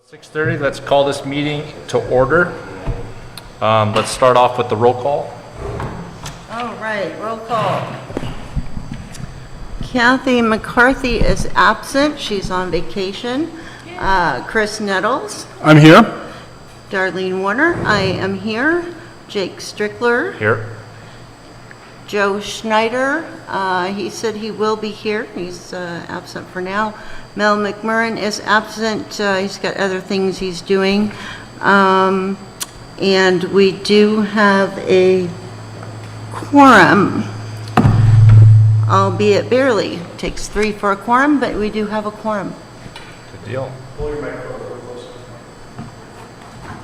6:30, let's call this meeting to order. Let's start off with the roll call. All right, roll call. Kathy McCarthy is absent. She's on vacation. Chris Nettles. I'm here. Darlene Warner. I am here. Jake Strickler. Here. Joe Schneider. He said he will be here. He's absent for now. Mel McMurrin is absent. He's got other things he's doing. And we do have a quorum, albeit barely. Takes 3 for a quorum, but we do have a quorum. Good deal.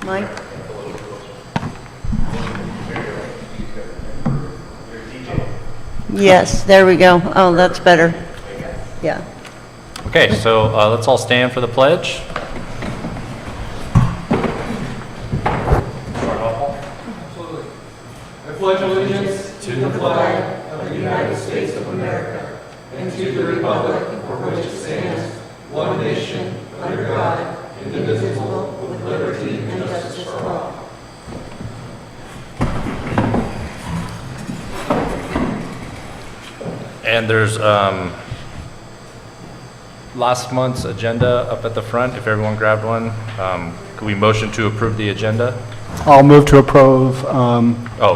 Mike? Yes, there we go. Oh, that's better. Yeah. Okay, so let's all stand for the pledge. Absolutely. I pledge allegiance to the flag of the United States of America and to the republic for which it stands, one nation, under God, indivisible, with liberty and justice for all. And there's last month's agenda up at the front, if everyone grabbed one. Could we motion to approve the agenda? I'll move to approve.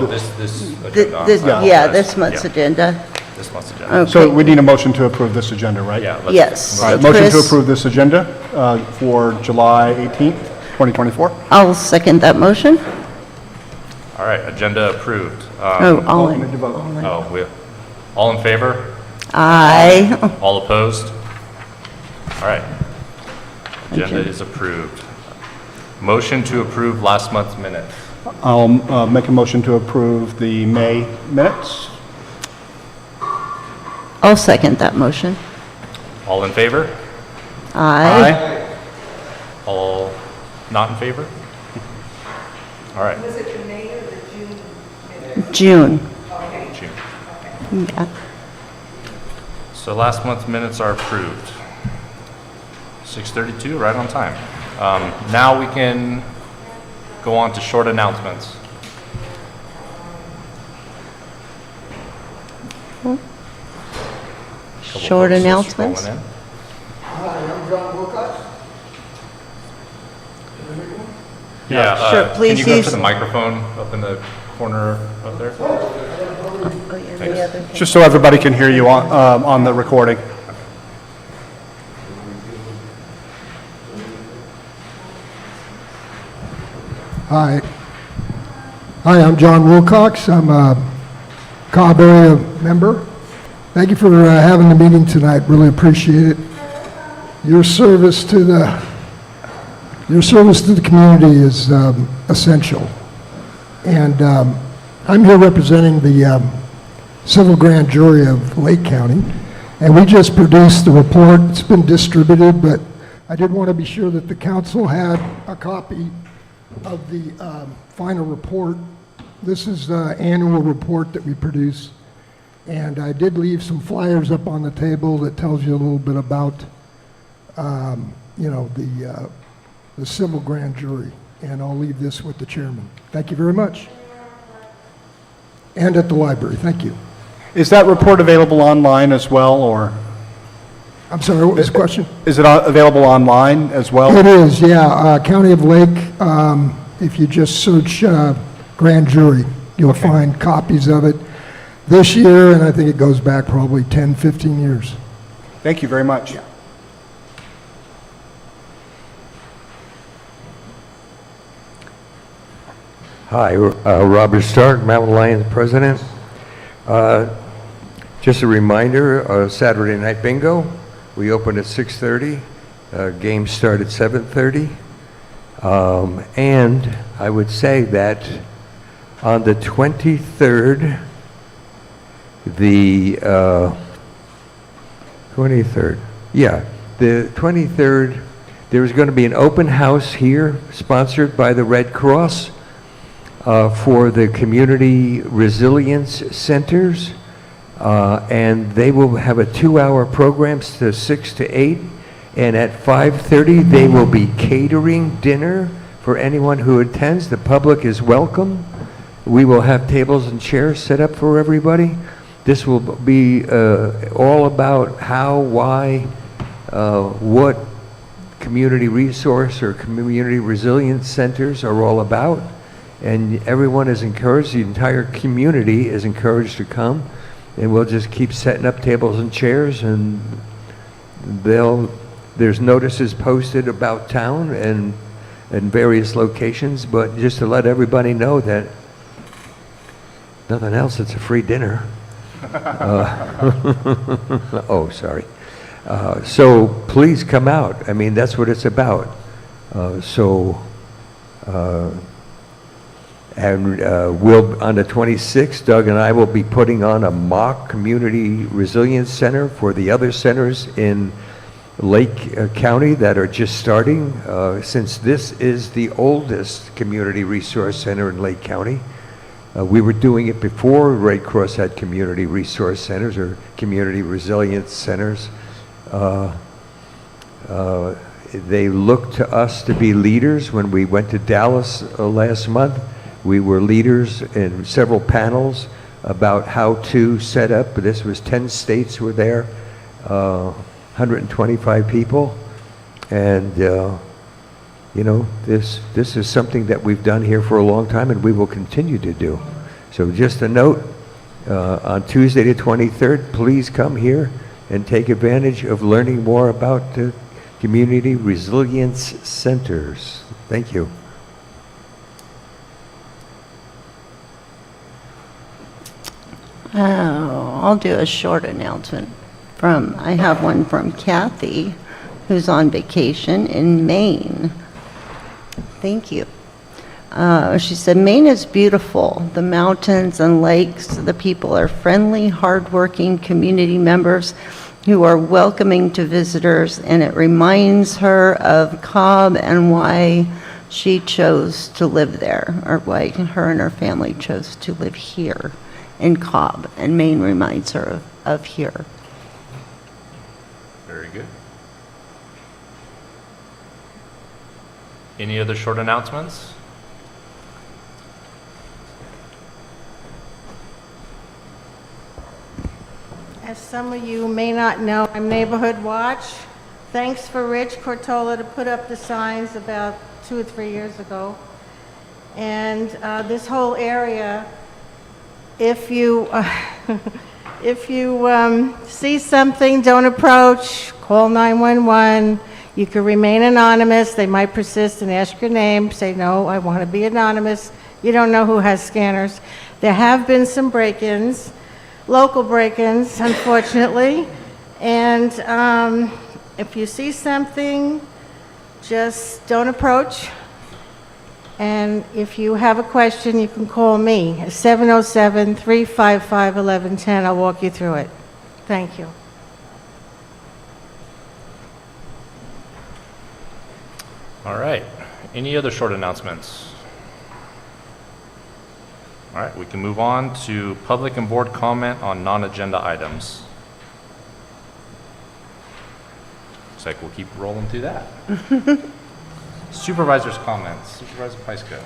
This agenda. This month's agenda. This month's agenda. Okay. So we need a motion to approve this agenda, right? Yeah. Yes. All right, motion to Chris? approve this agenda for July 18th, 2024. I'll second that motion. All right, agenda approved. All we in. need to vote. All in favor? Aye. All opposed? All right. Agenda is approved. Motion to approve last month's minutes. I'll make a motion to approve the May minutes. I'll second that motion. All in favor? Aye. All not in favor? All right. Was it the May or the June minutes? June. Okay. June. Yeah. So last month's minutes are approved. 6:32, right on time. Now we can go on to short announcements. Couple Short folks just announcements. rolling in. Hi, I'm John Wilcox. Yeah, Sure, can please you go use- to the microphone up in the corner up there? Oh, yeah, the other thing. Just so everybody can hear you on the recording. Hi, I'm John Wilcox. I'm a Cobb area member. Thank you for having the meeting tonight. Really appreciate it. Your service to the community is essential. And I'm here representing the civil grand jury of Lake County. And we just produced the report. It's been distributed, but I did want to be sure that the council had a copy of the final report. This is the annual report that we produce, and I did leave some flyers up on the table that tells you a little bit about, the civil grand jury, and I'll leave this with the chairman. Thank you very much. And at the library, thank you. Is that report available online as well, or I'm sorry, what was the question? is it available online as well? It is, yeah. County of Lake, if you just search grand jury, you'll find copies of it this year, and I think it goes back probably 10, 15 years. Thank you very much. Hi, Robert Stark, Mountain Lions president. Just a reminder, Saturday night bingo. We open at 6:30. Games start at 7:30. And I would say that on the 23rd, the 23rd, there's going to be an open house here sponsored by the Red Cross for the community resilience centers. And they will have a 2-hour program to 6 to 8, And at 5:30, they will be catering dinner for anyone who attends. The public is welcome. We will have tables and chairs set up for everybody. This will be all about how, why, what community resource or community resilience centers are all about. And everyone is encouraged, the entire community is encouraged to come. And we'll just keep setting up tables and chairs, and there's notices posted about town and various locations, but just to let everybody know that nothing else, it's a free dinner. Oh, sorry. So please come out. I mean, that's what it's about. We'll, on the 26th, Doug and I will be putting on a mock community resilience center for the other centers in Lake County that are just starting, since this is the oldest community resource center in Lake County. We were doing it before Red Cross had community resource centers or community resilience centers. They looked to us to be leaders. When we went to Dallas last month, we were leaders in several panels about how to set up. This was 10 states were there, 125 people. And, you know, this is something that we've done here for a long time and we will continue to do. So just a note, on Tuesday the 23rd, please come here and take advantage of learning more about the community resilience centers. Thank you. Oh, I'll do a short announcement I have one from Kathy, who's on vacation in Maine. Thank you. She said, Maine is beautiful. The mountains and lakes, the people are friendly, hardworking community members who are welcoming to visitors, and it reminds her of Cobb and why she chose to live there, or why her and her family chose to live here in Cobb, and Maine reminds her of here. Very good. Any other short announcements? As some of you may not know, I'm Neighborhood Watch. Thanks for Rich Cortola to put up the signs about 2 or 3 years ago. And this whole area, if you see something, don't approach, call 911. You can remain anonymous. They might persist and ask your name. Say, no, I want to be anonymous. You don't know who has scanners. There have been some break-ins, local break-ins, unfortunately. And if you see something, just don't approach. And if you have a question, you can call me at 707-355-1110. I'll walk you through it. Thank you. All right. Any other short announcements? All right, we can move on to public and board comment on non-agenda items. Looks like we'll keep rolling through that. Supervisor's comments. Supervisor Pysko.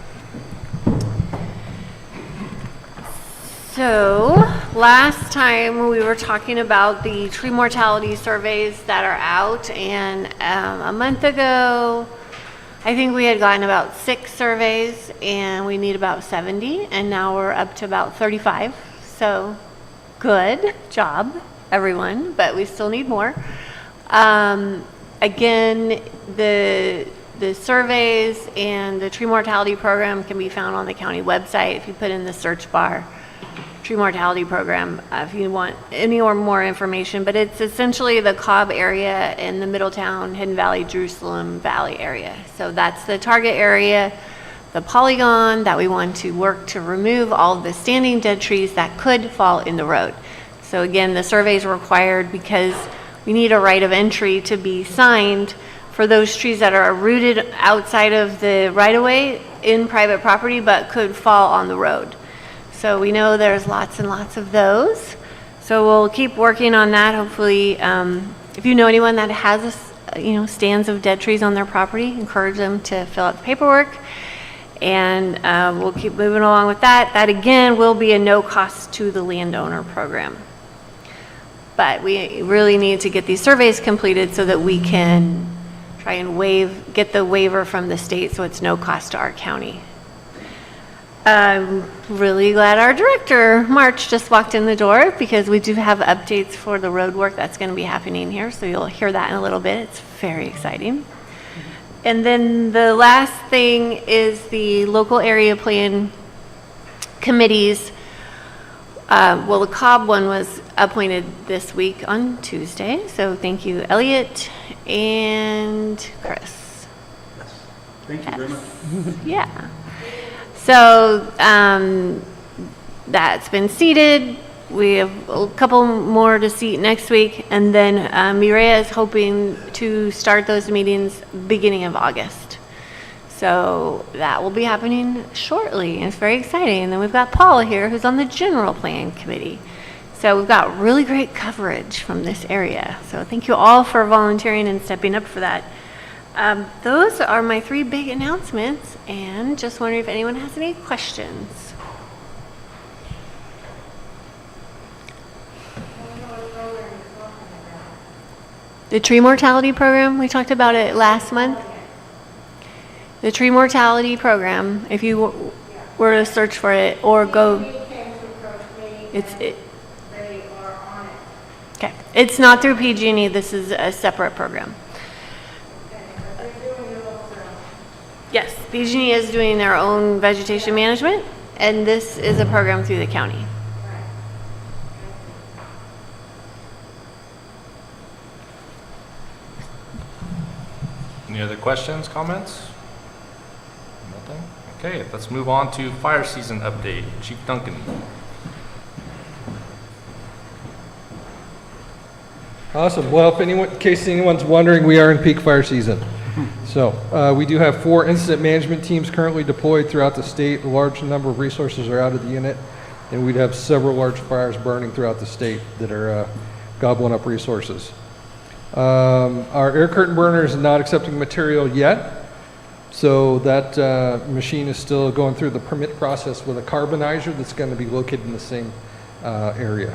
So, last time we were talking about the tree mortality surveys that are out, and a month ago, I think we had gotten about 6 surveys, and we need about 70, and now we're up to about 35. So, good job, everyone, but we still need more. Again, the surveys and the tree mortality program can be found on the county website if you put in the search bar, tree mortality program, if you want any or more information. But it's essentially the Cobb area in the Middletown, Hidden Valley, Jerusalem Valley area. So that's the target area, the polygon that we want to work to remove all of the standing dead trees that could fall in the road. So again, the survey is required because we need a right of entry to be signed for those trees that are rooted outside of the right-of-way in private property but could fall on the road. So we know there's lots and lots of those. So we'll keep working on that. Hopefully, if you know anyone that has stands of dead trees on their property, encourage them to fill out the paperwork. And we'll keep moving along with that. That again will be a no cost to the landowner program. But we really need to get these surveys completed so that we can try and get the waiver from the state so it's no cost to our county. I'm really glad our director, March, just walked in the door because we do have updates for the road work that's going to be happening here. So you'll hear that in a little bit. It's very exciting. And then the last thing is the local area plan committees. Well, the Cobb one was appointed this week on Tuesday. So thank you, Elliot and Chris. Thank you very much. Yeah. So that's been seated. We have a couple more to seat next week. And then Mireya is hoping to start those meetings beginning of August. So that will be happening shortly. It's very exciting. And then we've got Paula here, who's on the general plan committee. So we've got really great coverage from this area. So thank you all for volunteering and stepping up for that. Those are my 3 big announcements, and just wondering if anyone has any questions. The tree mortality program, we talked about it last month. The tree mortality program, if you were to search for it or go, okay, it's not through PG&E. This is a separate program. Yes, PG&E is doing their own vegetation management, and this is a program through the county. Any other questions, comments? Nothing? Okay, let's move on to fire season update. Chief Duncan. Awesome. Well, in case anyone's wondering, we are in peak fire season. So we do have 4 incident management teams currently deployed throughout the state. A large number of resources are out of the unit, and we'd have several large fires burning throughout the state that are gobbling up resources. Our air curtain burner is not accepting material yet, so that machine is still going through the permit process with a carbonizer that's going to be located in the same area.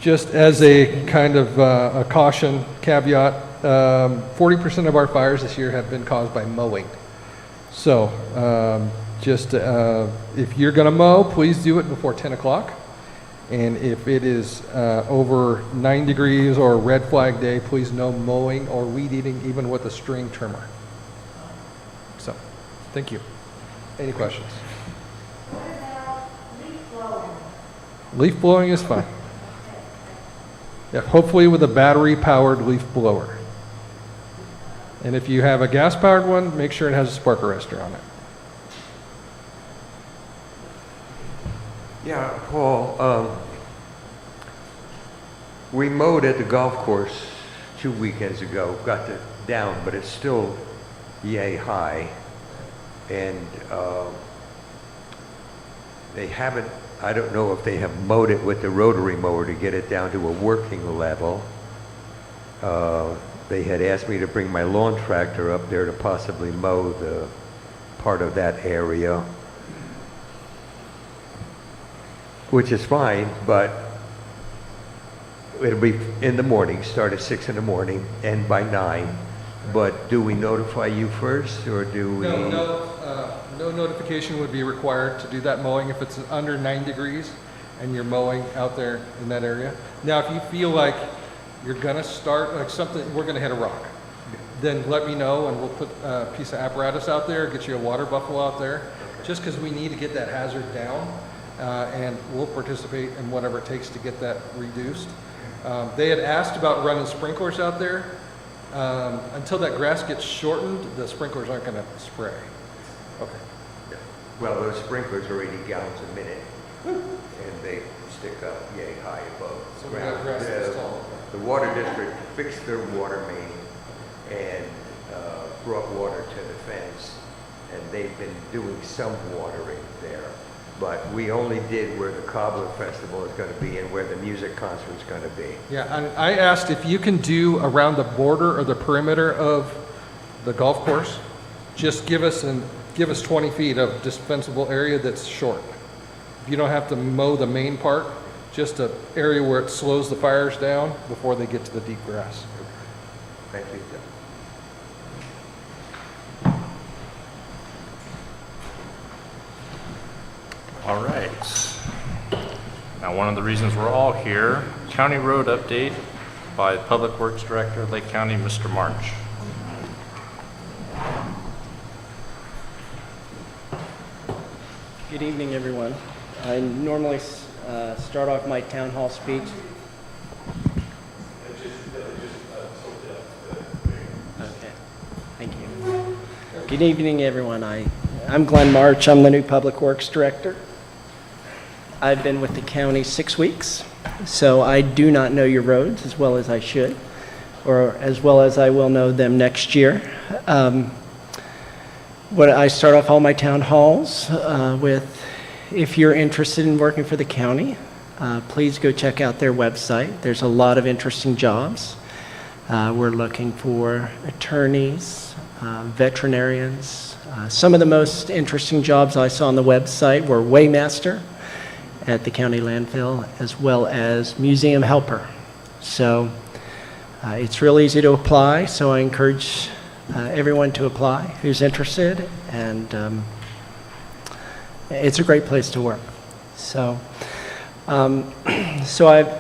Just as a kind of a caution caveat, 40% of our fires this year have been caused by mowing. So if you're going to mow, please do it before 10 o'clock. And if it is over 9 degrees or a red flag day, please no mowing or weed eating, even with a string trimmer. So, thank you. Any questions? What about leaf blowing? Leaf blowing is fine. Yeah, hopefully with a battery-powered leaf blower. And if you have a gas-powered one, make sure it has a spark arrestor on it. Yeah, Paul, we mowed at the golf course 2 weekends ago, got it down, but it's still yay high. And they haven't, I don't know if they have mowed it with the rotary mower to get it down to a working level. They had asked me to bring my lawn tractor up there to possibly mow the part of that area, which is fine, but it'll be in the morning, start at 6 in the morning, end by 9. But do we notify you first, or do we? No notification would be required to do that mowing if it's under 9 degrees and you're mowing out there in that area. Now, if you feel like you're gonna start, like something, we're gonna hit a rock, then let me know and we'll put a piece of apparatus out there, get you a water buffalo out there, just because we need to get that hazard down, and we'll participate in whatever it takes to get that reduced. They had asked about running sprinklers out there. Until that grass gets shortened, the sprinklers aren't gonna spray. Okay. Well, those sprinklers are 80 gallons a minute, and they stick up yay high above So the we got ground. grass this tall. The water district fixed their water main and brought water to the fence, and they've been doing some watering there. but we only did where the Cobbler Festival is going to be and where the music concert is going to be. Yeah, and I asked if you can do around the border or the perimeter of the golf course, just give us 20 feet of dispensable area that's short. You don't have to mow the main part, just an area where it slows the fires down before they get to the deep grass. Thank you. All right. Now, one of the reasons we're all here, county road update by Public Works Director, Lake County, Mr. March. Good evening, everyone. I normally start off my town hall speech. Okay, thank you. Good evening, everyone. I'm Glenn March. I'm the new Public Works Director. I've been with the county 6 weeks, so I do not know your roads as well as I should, or as well as I will know them next year. I start off all my town halls with, if you're interested in working for the county, please go check out their website. There's a lot of interesting jobs. We're looking for attorneys, veterinarians. Some of the most interesting jobs I saw on the website were weighmaster at the county landfill, as well as museum helper. So it's real easy to apply, so I encourage everyone to apply who's interested, and it's a great place to work. So, so I've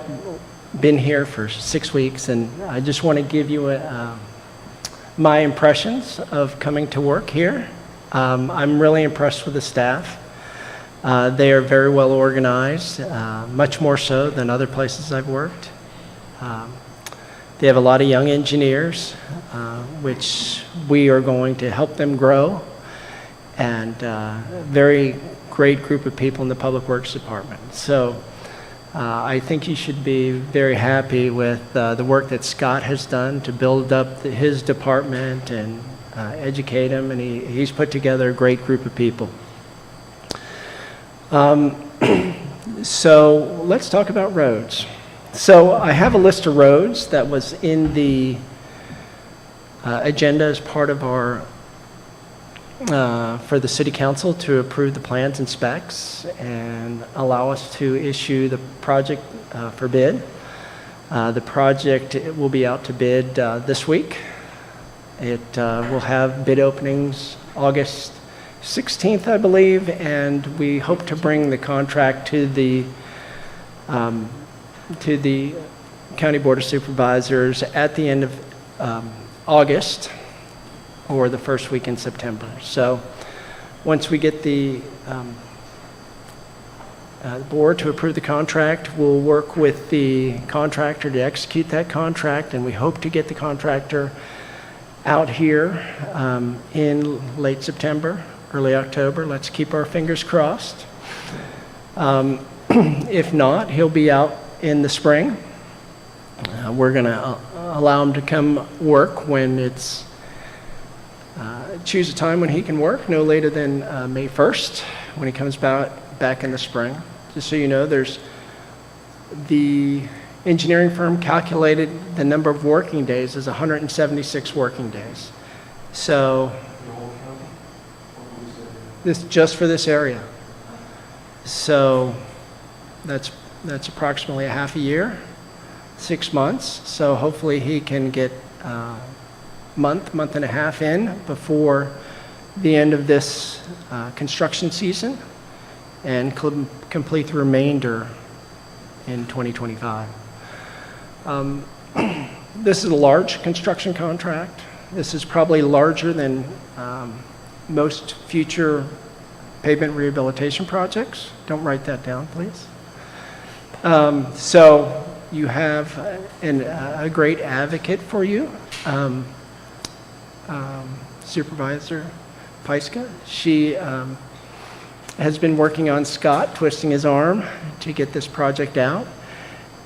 been here for 6 weeks, and I just want to give you my impressions of coming to work here. I'm really impressed with the staff. They are very well organized, much more so than other places I've worked. They have a lot of young engineers, which we are going to help them grow, and a very great group of people in the Public Works Department. So I think you should be very happy with the work that Scott has done to build up his department and educate him, and he's put together a great group of people. So let's talk about roads. So I have a list of roads that was in the agenda as part of our, for the city council to approve the plans and specs and allow us to issue the project for bid. The project will be out to bid this week. It will have bid openings August 16th, I believe, and we hope to bring the contract to the County Board of Supervisors at the end of August or the first week in September. So once we get the board to approve the contract, we'll work with the contractor to execute that contract, and we hope to get the contractor out here in late September, early October. Let's keep our fingers crossed. If not, he'll be out in the spring. We're going to allow him to come work when it's, choose a time when he can work, no later than May 1st, when he comes back in the spring. Just so you know, the engineering firm calculated the number of working days as 176 working days. So, this just for this area. So that's approximately a half a year, 6 months. So hopefully he can get month and a half in before the end of this construction season and complete the remainder in 2025. This is a large construction contract. This is probably larger than most future pavement rehabilitation projects. Don't write that down, please. So you have a great advocate for you, Supervisor Peiska. She has been working on Scott, twisting his arm to get this project out.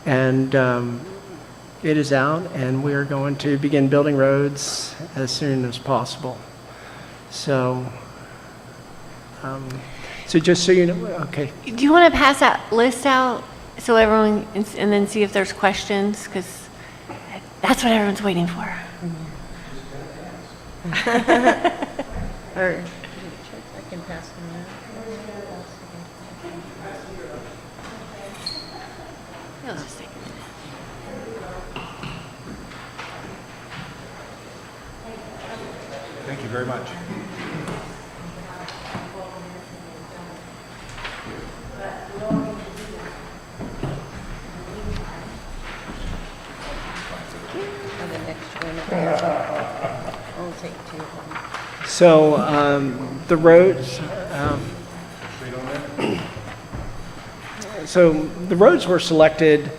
And it is out, and we are going to begin building roads as soon as possible. So So just so you know, okay, Do you want to pass that list out so everyone, and then see if there's questions? Because that's what everyone's waiting for. Or, I can pass them out. It'll just take a minute. Thank you very much. And the next one, I'll take two of them. so the roads, so the roads were selected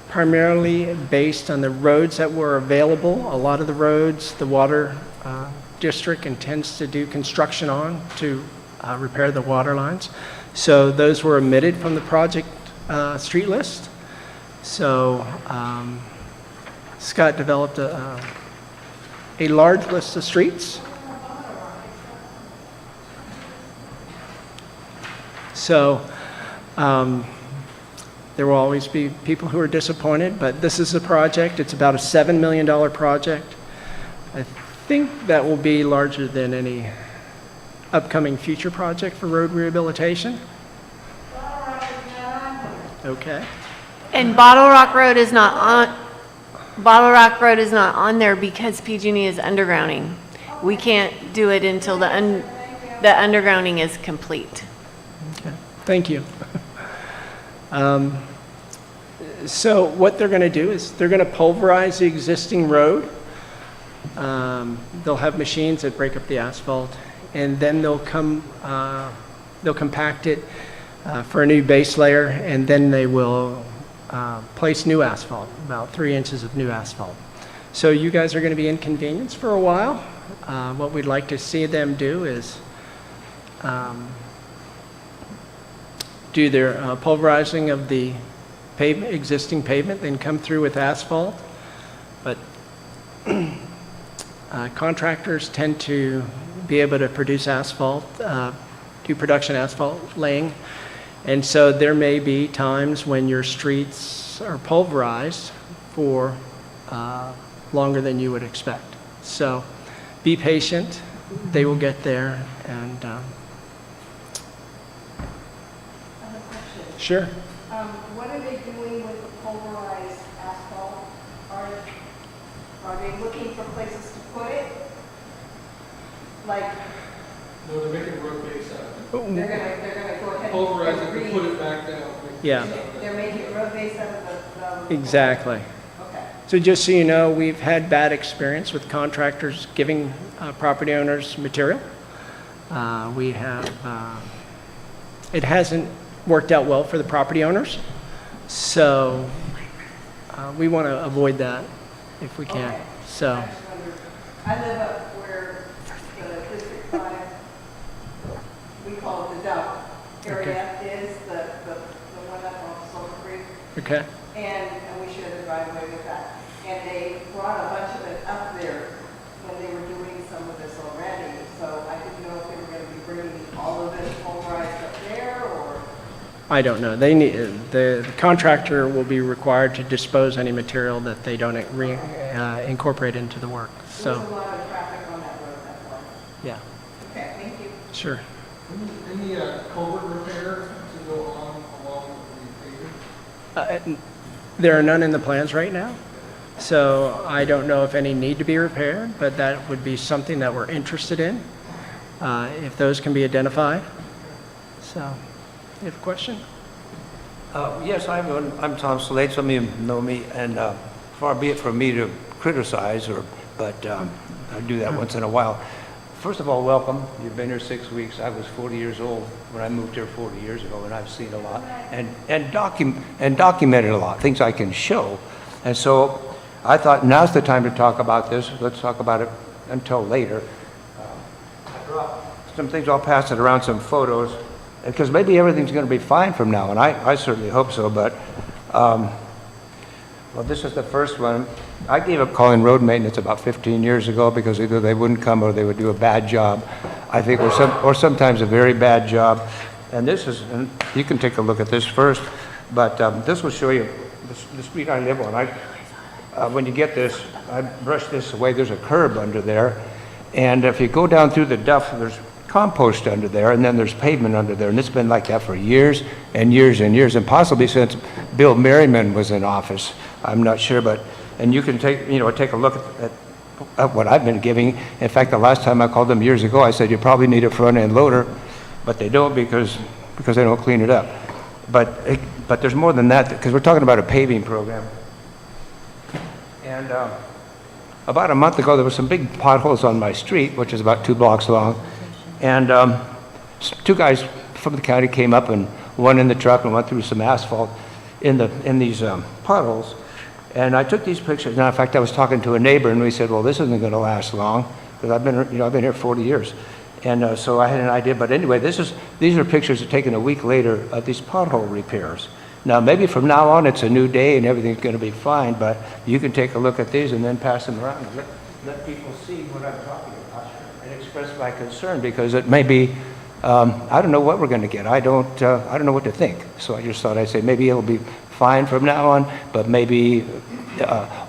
primarily based on the roads that were available. A lot of the roads, the water district intends to do construction on to repair the water lines. So those were omitted from the project street list. So Scott developed a large list of streets. So there will always be people who are disappointed, but this is a project. It's about a $7 million project. I think that will be larger than any upcoming future project for road rehabilitation. Okay. And Bottle Rock Road is not on there because PG&E is undergrounding. We can't do it until the undergrounding is complete. Okay. Thank you. So what they're going to do is they're going to pulverize the existing road. They'll have machines that break up the asphalt, and then they'll compact it for a new base layer, and then they will place new asphalt, about 3 inches of new asphalt. So you guys are going to be inconvenienced for a while. What we'd like to see them do is do their pulverizing of the existing pavement, then come through with asphalt. But contractors tend to be able to produce asphalt, do production asphalt laying. And so there may be times when your streets are pulverized for longer than you would expect. So be patient, they will get there. And sure. What are they doing with the pulverized asphalt? Are they looking for places to put it? Like, No, to make it road base out. they're gonna go ahead Pulverize it and and put it back down. Yeah, They're making it road based out of the. exactly. Okay. So just so you know, we've had bad experience with contractors giving property owners material. We have, it hasn't worked out well for the property owners. So we want to avoid that if we can. Okay. So, I just wondered, I live up where the District 5, we call it the dump area, is the one up on Silver Creek. okay. And we share the driveway with that. And they brought a bunch of it up there when they were doing some of this already. So I didn't know if they were going to be bringing all of it pulverized up there or. I don't know. They need, the contractor will be required to dispose any material that they don't incorporate into the work. There's So, a lot of traffic on that road, that's why. yeah, Okay, thank you. sure. Any culvert repair to go on along with the pavement? There are none in the plans right now. So I don't know if any need to be repaired, but that would be something that we're interested in, if those can be identified. So, you have a question? Yes, I'm Tom Slade, some of you know me, and far be it from me to criticize, but I do that once in a while. First of all, welcome. You've been here 6 weeks. I was 40 years old when I moved here 40 years ago, and I've seen a lot and documented a lot, things I can show. And so I thought now's the time to talk about this. Let's talk about it until later. I brought some things, I'll pass it around, some photos, because maybe everything's going to be fine from now, and I certainly hope so, but, well, this is the first one. I gave up calling road maintenance about 15 years ago because either they wouldn't come or they would do a bad job, I think, or sometimes a very bad job. and this is, and you can take a look at this first, but this will show you the street I live on. When you get this, I brush this away, there's a curb under there, and if you go down through the duff, there's compost under there, and then there's pavement under there, and it's been like that for years and years and years, and possibly since Bill Merriman was in office. I'm not sure, but, and you can take a look at what I've been giving. In fact, the last time I called them years ago, I said, you probably need a front-end loader, but they don't because they don't clean it up. But there's more than that, because we're talking about a paving program. And about a month ago, there were some big potholes on my street, which is about 2 blocks long. And 2 guys from the county came up, and one in the truck and went through some asphalt in these potholes. And I took these pictures. Now, in fact, I was talking to a neighbor, and we said, well, this isn't going to last long, because I've been here 40 years. And so I had an idea. But anyway, these are pictures taken a week later of these pothole repairs. Now, maybe from now on, it's a new day and everything's going to be fine, but you can take a look at these and then pass them around and let people see what I'm talking about and express my concern, because it may be, I don't know what we're going to get. I don't know what to think. So I just thought I'd say maybe it'll be fine from now on, but maybe,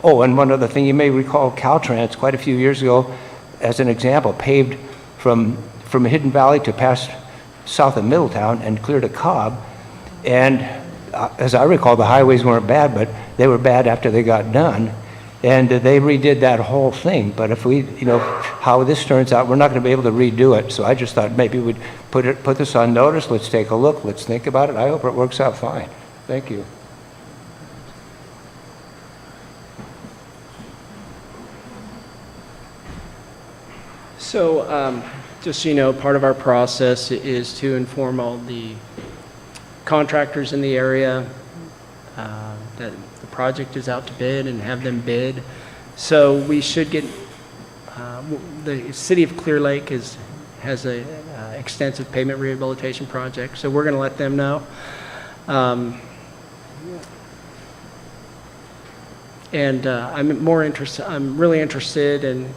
oh, and one other thing, you may recall Caltrans quite a few years ago, as an example, paved from Hidden Valley to past south of Middletown and clear to Cobb. And as I recall, the highways weren't bad, but they were bad after they got done. And they redid that whole thing. But if we, how this turns out, we're not going to be able to redo it. So I just thought maybe we'd put this on notice. Let's take a look. Let's think about it. I hope it works out fine. Thank you. So, just so you know, part of our process is to inform all the contractors in the area that the project is out to bid and have them bid. So we should get, the city of Clear Lake has a extensive pavement rehabilitation project, so we're going to let them know. I'm really interested in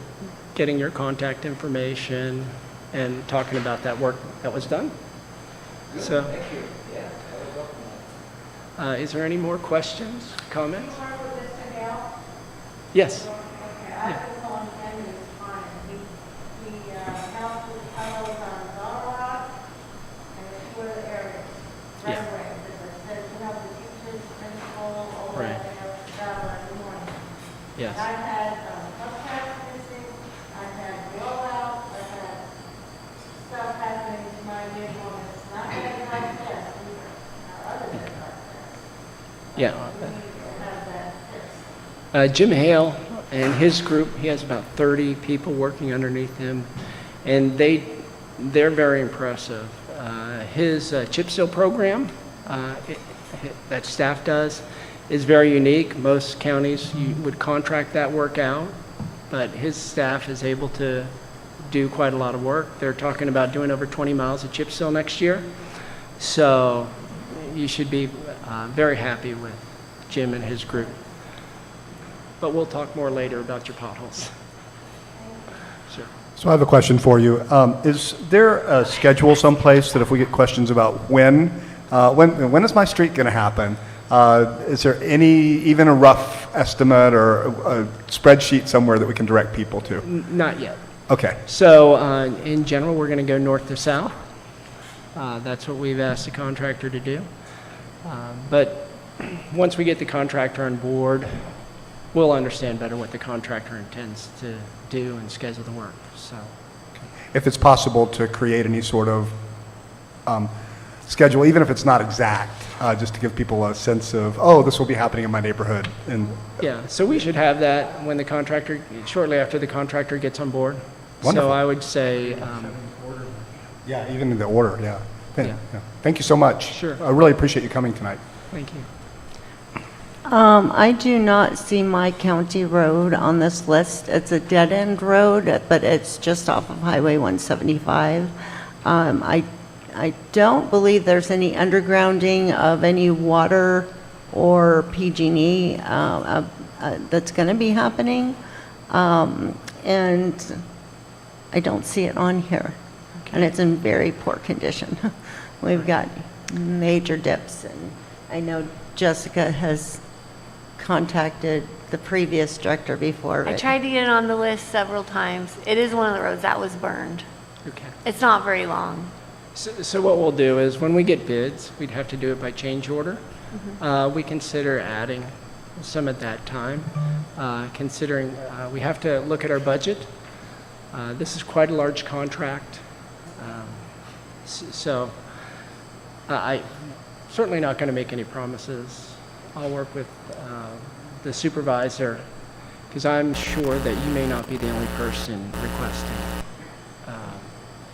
getting your contact information and talking about that work that was done. So, is there any more questions, comments? Yes. Yeah. Right. Yes. I've had upsets missing, I've had blowout, I've had stuff happening to my vehicle that's not getting like this, other than like this. Yeah. We need to have that fixed. Jim Hale and his group, he has about 30 people working underneath him, and they're very impressive. His chip seal program that staff does is very unique. Most counties, you would contract that work out, but his staff is able to do quite a lot of work. They're talking about doing over 20 miles of chip seal next year. So you should be very happy with Jim and his group. But we'll talk more later about your potholes. Sure. So I have a question for you. Is there a schedule someplace that if we get questions about when is my street going to happen? Is there even a rough estimate or a spreadsheet somewhere that we can direct people to? Not yet. Okay. So in general, we're going to go north to south. That's what we've asked the contractor to do. But once we get the contractor on board, we'll understand better what the contractor intends to do and schedule the work. So, If it's possible to create any sort of schedule, even if it's not exact, just to give people a sense of, oh, this will be happening in my neighborhood. And yeah, so we should have that when the contractor, shortly after the contractor gets on board. Wonderful. So I would say, yeah, even in the order, yeah. Yeah. Thank you so much. Sure. I really appreciate you coming tonight. thank you. I do not see my county road on this list. It's a dead-end road, but it's just off of Highway 175. I don't believe there's any undergrounding of any water or PG&E that's going to be happening, and I don't see it on here. and it's in very poor condition. We've got major dips, and I know Jessica has contacted the previous director before. I but- tried to get it on the list several times. It is one of the roads that was burned. Okay. It's not very long. So what we'll do is, when we get bids, we'd have to do it by change order. We consider adding some at that time, considering we have to look at our budget. This is quite a large contract. So I'm certainly not going to make any promises. I'll work with the supervisor, because I'm sure that you may not be the only person requesting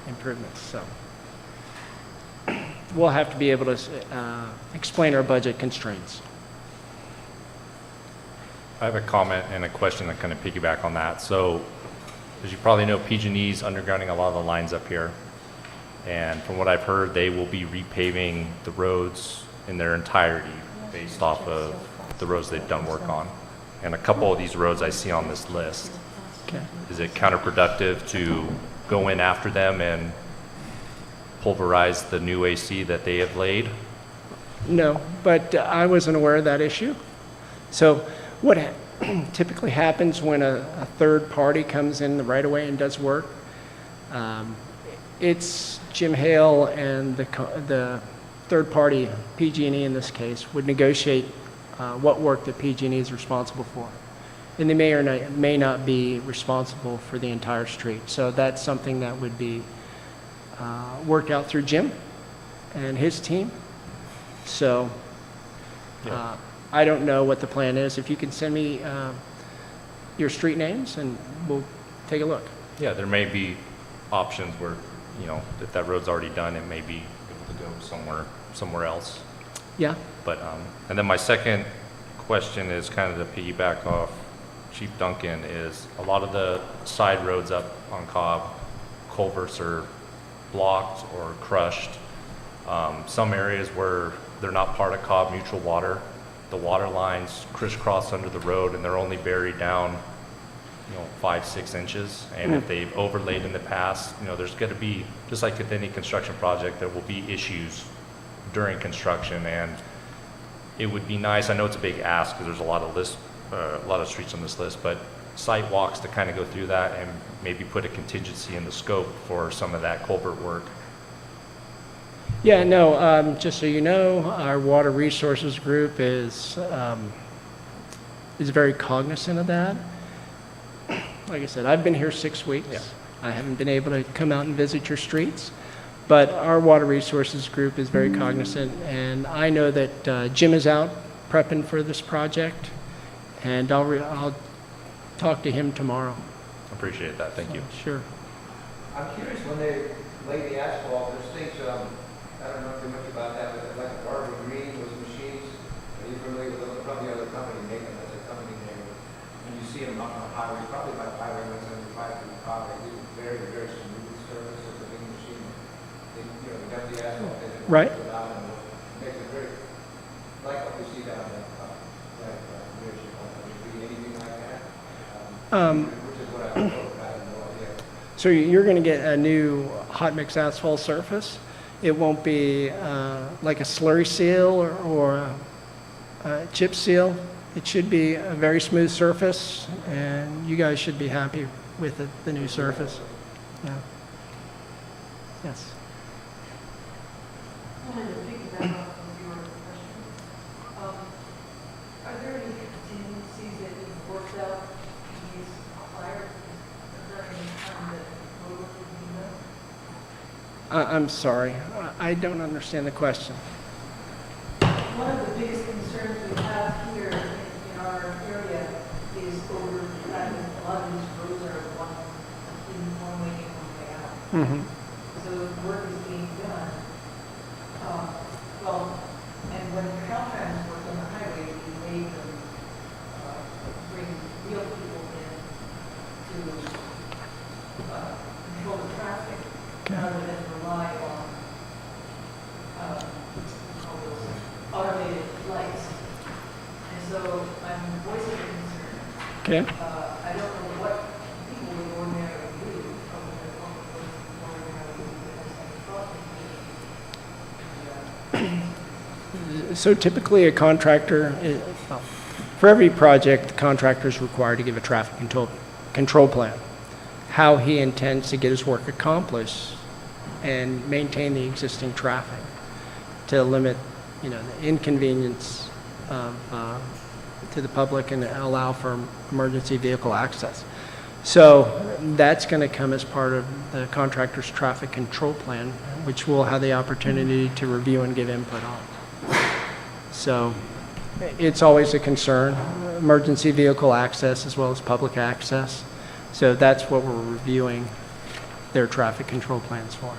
improvements. So we'll have to be able to explain our budget constraints. I have a comment and a question that kind of piggyback on that. So, as you probably know, PG&E's undergrounding a lot of the lines up here. And from what I've heard, they will be repaving the roads in their entirety based off of the roads they've done work on. And a couple of these roads I see on this list. Okay. Is it counterproductive to go in after them and pulverize the new AC that they have laid? No, but I wasn't aware of that issue. So what typically happens when a third party comes in the right of way and does work, it's Jim Hale and the third party, PG&E in this case, would negotiate what work that PG&E is responsible for. And they may or may not be responsible for the entire street. So that's something that would be worked out through Jim and his team. So I don't know what the plan is. If you can send me your street names, and we'll take a look. Yeah, there may be options where, you know, if that road's already done, it may be able to go somewhere else. Yeah. But, and then my second question is kind of to piggyback off Chief Duncan, is a lot of the side roads up on Cobb, culverts are blocked or crushed. Some areas where they're not part of Cobb Mutual Water, the water lines crisscross under the road and they're only buried down, 5-6 inches. And if they've overlaid in the past, there's going to be, just like with any construction project, there will be issues during construction. And it would be nice, I know it's a big ask because there's a lot of streets on this list, but site walks to kind of go through that and maybe put a contingency in the scope for some of that culvert work. Yeah, no, just so you know, our water resources group is very cognizant of that. Like I said, I've been here 6 weeks. Yeah. I haven't been able to come out and visit your streets, but our water resources group is very cognizant, and I know that Jim is out prepping for this project, and I'll talk to him tomorrow. Appreciate that, thank you. Sure. I'm curious, when they lay the asphalt, there's things, I don't know too much about that, but like Barbara Green, those machines, are you familiar with those? Probably other company making them, that's a company name. When you see them up on the highway, probably like Highway 175 through Cobb, they do very, very smooth surface of the big machine. They dump the asphalt, they just Right. put it out and make it very, like what we see down in, Ridge, would be anything like that? Which is what I was told, I have no idea. So you're going to get a new hot mix asphalt surface. It won't be like a slurry seal or a chip seal. It should be a very smooth surface, and you guys should be happy with it, the new surface. Yeah. Yes. I wanted to piggyback off of your question. Are there any contingencies that you've worked out in these fires during the time that road work is being done? I'm sorry. I don't understand the question. One of the biggest concerns we have here in our area is over the fact that a lot of these roads are one way in, one way out. Mm-hmm. So work is being done. And when Caltrans worked on the highway, we made them bring real people in to control the traffic rather than rely on all those automated lights. And so I'm voicing a concern. Okay. I don't know what people would ordinarily do from the public ordinarily do. So typically, a contractor, well, for every project, the contractor is required to give a traffic control plan, how he intends to get his work accomplished and maintain the existing traffic to limit, the inconvenience to the public and allow for emergency vehicle access. So that's going to come as part of the contractor's traffic control plan, which we'll have the opportunity to review and give input on. So it's always a concern, emergency vehicle access as well as public access. So that's what we're reviewing their traffic control plans for.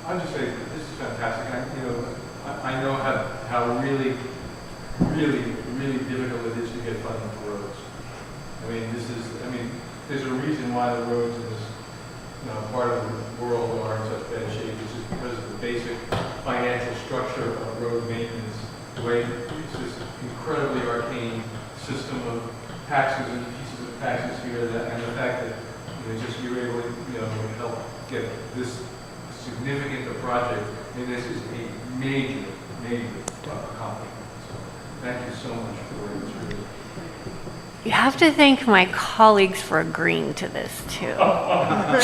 I'll just say, this is fantastic. I know how really, really, really difficult it is to get funding for roads. There's a reason why the roads in this, part of the world are in such bad shape. It's just because of the basic financial structure of road maintenance. The way it's this incredibly arcane system of taxes and pieces of taxes here, and the fact that you were able to help get this significant a project. This is a major, major accomplishment. So thank you so much for what it's really. You have to thank my colleagues for agreeing to this, too. Yeah,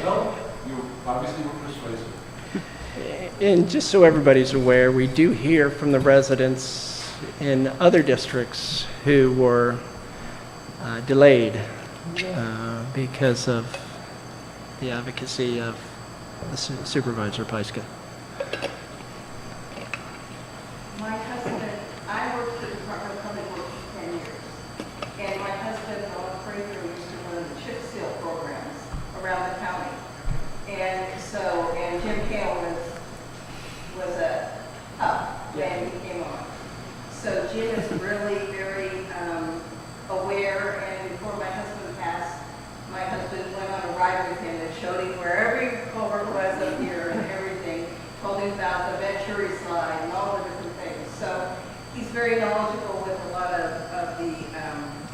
well, you obviously were persuasive. And just so everybody's aware, we do hear from the residents in other districts who were delayed because of the advocacy of the Supervisor Pyska. My husband, I worked for the Department of Public Works for 10 years, and my husband, Alan Fraser, used to run the chip seal programs around the county. And Jim Kale was a when he came on. So Jim is really very aware, and before my husband passed, my husband went on a ride with him and showed him where every culvert was up here and everything, told him about the Venturi slide and all the different things. So he's very knowledgeable with a lot of the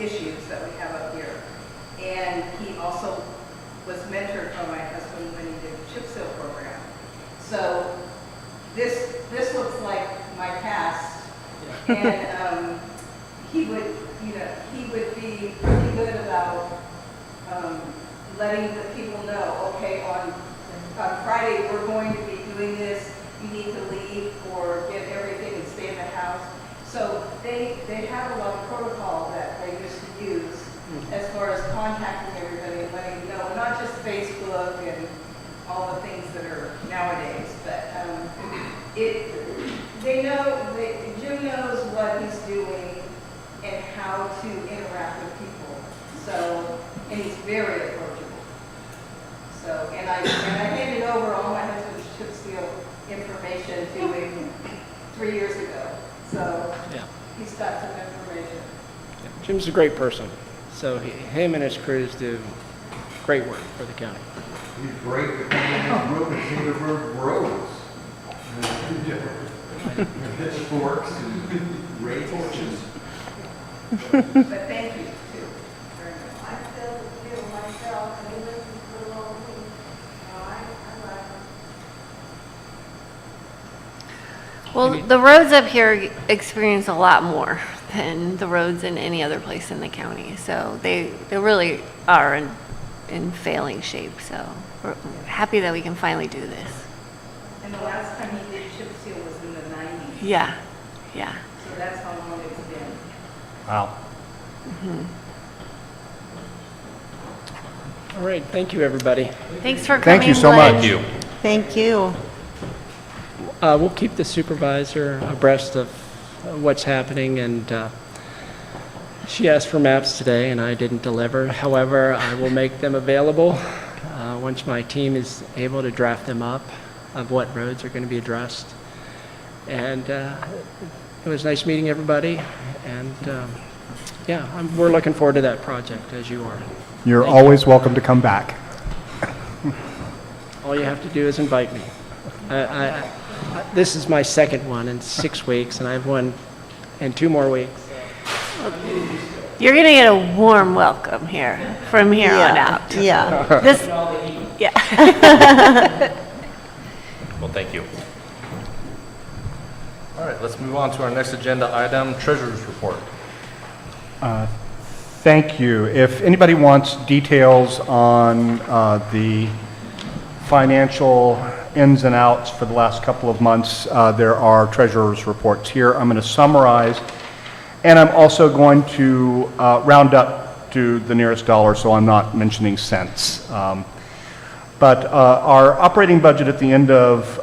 issues that we have up here. And he also was mentored by my husband when he did the chip seal program. So this looks like my past, and he would be pretty good about letting the people know, okay, on Friday we're going to be doing this, you need to leave or get everything and stay in the house. So they have a lot of protocol that they used to use as far as contacting everybody and letting them know, not just Facebook and all the things that are nowadays, but Jim knows what he's doing and how to interact with people. So, and he's very approachable. So, and I handed over all my husband's chip seal information to him 3 years ago. So he's got some information. Jim's a great person. So him and his crews do great work for the county. He's great at being in this room and see the word roads. Pitchforks and rakes. But thank you, too, very much. I feel the feel myself, and he listens to the old me. I like him. Well, the roads up here experience a lot more than the roads in any other place in the county. So they really are in failing shape. So we're happy that we can finally do this. And the last time he did chip seal was in the 90s. Yeah. So that's how long it's been. Wow. All right, thank you, everybody. Thanks for coming. Thank you so Liz. much. Thank you. Thank you. We'll keep the supervisor abreast of what's happening, and she asked for maps today, and I didn't deliver. However, I will make them available once my team is able to draft them up of what roads are going to be addressed. And it was nice meeting everybody, and we're looking forward to that project, as you are. You're always welcome to come back. All you have to do is invite me. This is my second one in 6 weeks, and I have one in 2 more weeks. You're going to get a warm welcome here from here on out. Yeah. This Yeah. Well, thank you. All right, let's move on to our next agenda item, Treasurer's Report. Thank you. If anybody wants details on the financial ins and outs for the last couple of months, there are treasurer's reports here. I'm going to summarize, and I'm also going to round up to the nearest dollar, so I'm not mentioning cents. But our operating budget at the end of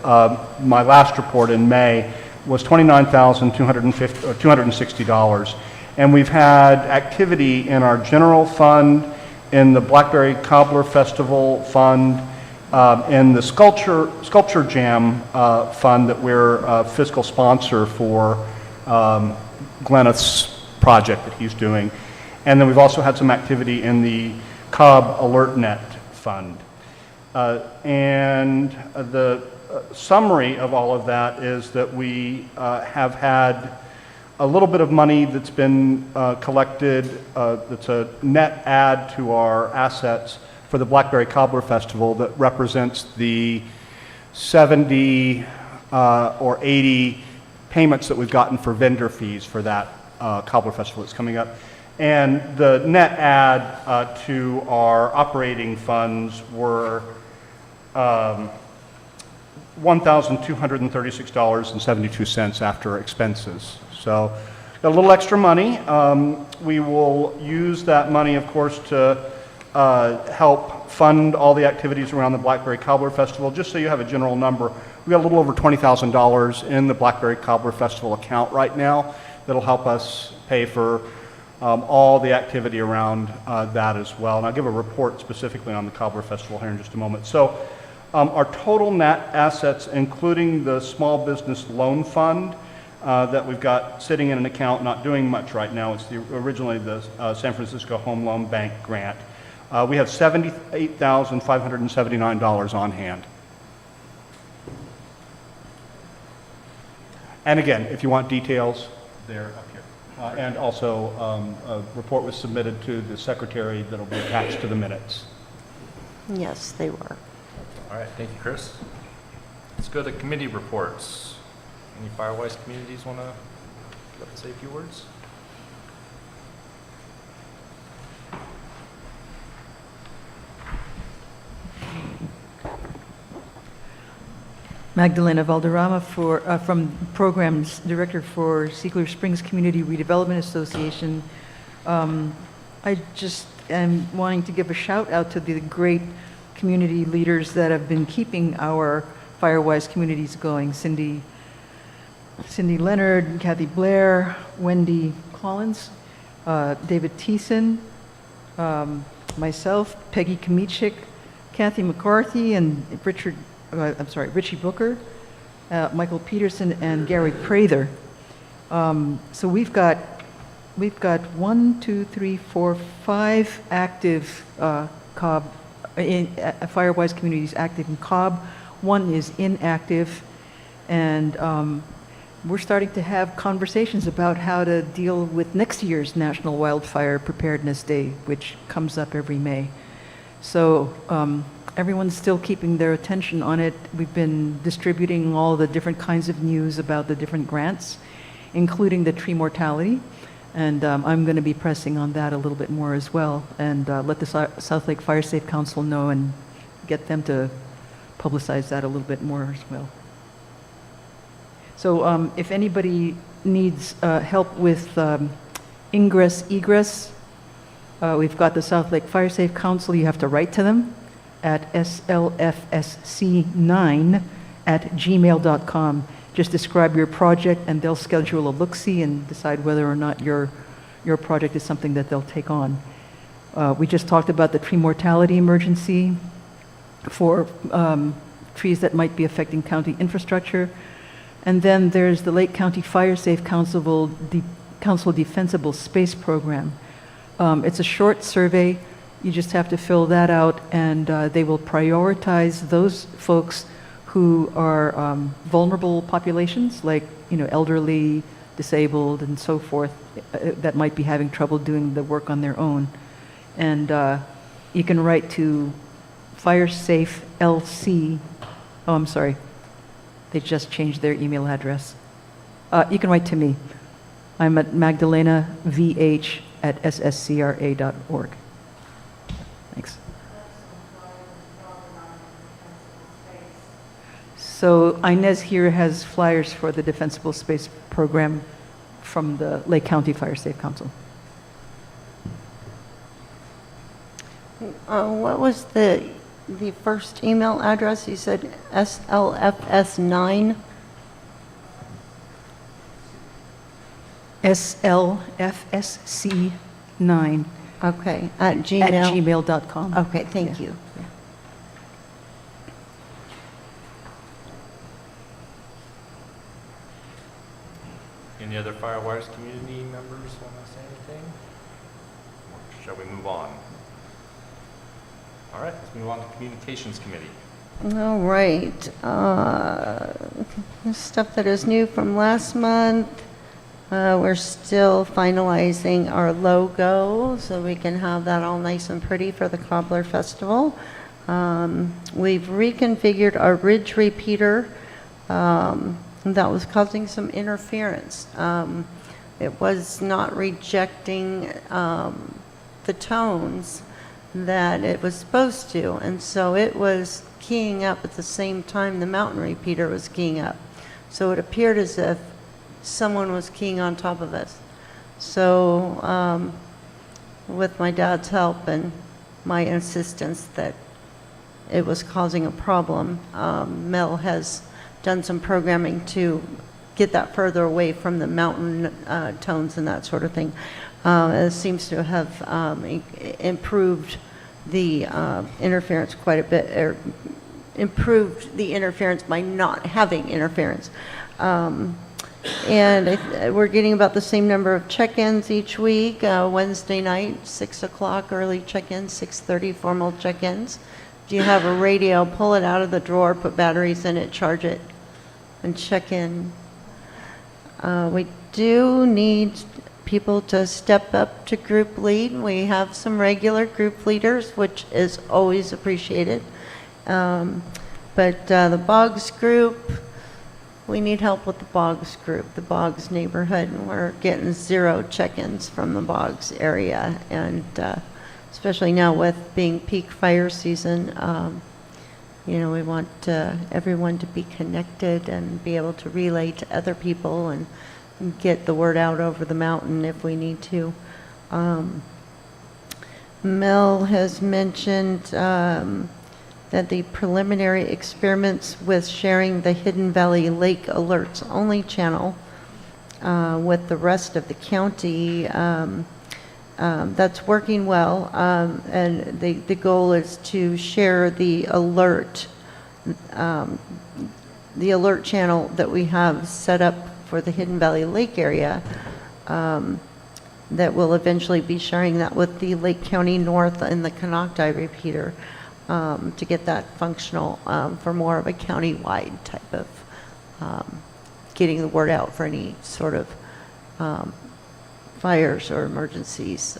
my last report in May was $29,260. And we've had activity in our general fund, in the Blackberry Cobbler Festival Fund, in the Sculpture Jam Fund that we're a fiscal sponsor for Gleneth's project that he's doing. And then we've also had some activity in the Cobb AlertNet Fund. And the summary of all of that is that we have had a little bit of money that's been collected, that's a net add to our assets for the Blackberry Cobbler Festival that represents the 70 or 80 payments that we've gotten for vendor fees for that Cobbler Festival that's coming up. And the net add to our operating funds were $1,236.72 after expenses. So got a little extra money. We will use that money, of course, to help fund all the activities around the Blackberry Cobbler Festival. Just so you have a general number, we got a little over $20,000 in the Blackberry Cobbler Festival account right now that'll help us pay for all the activity around that as well. And I'll give a report specifically on the Cobbler Festival here in just a moment. So our total net assets, including the small business loan fund that we've got sitting in an account not doing much right now, it's originally the San Francisco Home Loan Bank grant. We have $78,579 on hand. And again, if you want details, they're up here. And also, a report was submitted to the secretary that'll be attached to the minutes. Yes, they were. All right, thank you, Chris. Let's go to committee reports. Any Firewise communities want to get up and say a few words? Magdalena Valderrama from Programs Director for Seigler Springs Community Redevelopment Association. I just am wanting to give a shout out to the great community leaders that have been keeping our Firewise communities going. Cindy Leonard, Kathy Blair, Wendy Collins, David Thiessen, myself, Peggy Kamichik, Kathy McCarthy, and Richie Booker, Michael Peterson, and Gary Prather. So we've got 5 active Cobb Firewise communities active in Cobb. 1 is inactive, and we're starting to have conversations about how to deal with next year's National Wildfire Preparedness Day, which comes up every May. So everyone's still keeping their attention on it. We've been distributing all the different kinds of news about the different grants, including the tree mortality. And I'm going to be pressing on that a little bit more as well, and let the South Lake Fire Safe Council know and get them to publicize that a little bit more as well. So if anybody needs help with ingress, egress, we've got the South Lake Fire Safe Council. You have to write to them at slfsc9@gmail.com. Just describe your project, and they'll schedule a look-see and decide whether or not your project is something that they'll take on. We just talked about the tree mortality emergency for trees that might be affecting county infrastructure. And then there's the Lake County Fire Safe Council Defensible Space Program. It's a short survey. You just have to fill that out, and they will prioritize those folks who are vulnerable populations, like elderly, disabled, and so forth, that might be having trouble doing the work on their own. And you can write to Firesafe LC. Oh, I'm sorry. They just changed their email address. You can write to me. I'm at magdalenavh@sscra.org. Thanks. So Inez here has flyers for the Defensible Space Program from the Lake County Fire Safe Council. What was the first email address? You said SLFS9? SLFSC9 Okay, at Gmail? at gmail.com. Okay, thank Yeah. you. Any other Firewires community members want to say anything? Or shall we move on? All right, let's move on to Communications Committee. All right. Stuff that is new from last month. We're still finalizing our logo so we can have that all nice and pretty for the Cobbler Festival. We've reconfigured our ridge repeater that was causing some interference. It was not rejecting the tones that it was supposed to, and so it was keying up at the same time the mountain repeater was keying up. So it appeared as if someone was keying on top of us. So with my dad's help and my insistence that it was causing a problem, Mel has done some programming to get that further away from the mountain tones and that sort of thing. It seems to have improved the interference quite a bit, or improved the interference by not having interference. And we're getting about the same number of check-ins each week. Wednesday night, 6 o'clock, early check-ins, 6:30, formal check-ins. If you have a radio, pull it out of the drawer, put batteries in it, charge it, and check in. We do need people to step up to group lead. We have some regular group leaders, which is always appreciated. But the Boggs group, we need help with the Boggs group, the Boggs neighborhood, and we're getting 0 check-ins from the Boggs area. And especially now with being peak fire season, you know, we want everyone to be connected and be able to relay to other people and get the word out over the mountain if we need to. Mel has mentioned that the preliminary experiments with sharing the Hidden Valley Lake Alerts Only channel with the rest of the county, that's working well, and the goal is to share the alert channel that we have set up for the Hidden Valley Lake area, that will eventually be sharing that with the Lake County North and the Canocti repeater, to get that functional for more of a county-wide type of getting the word out for any sort of fires or emergencies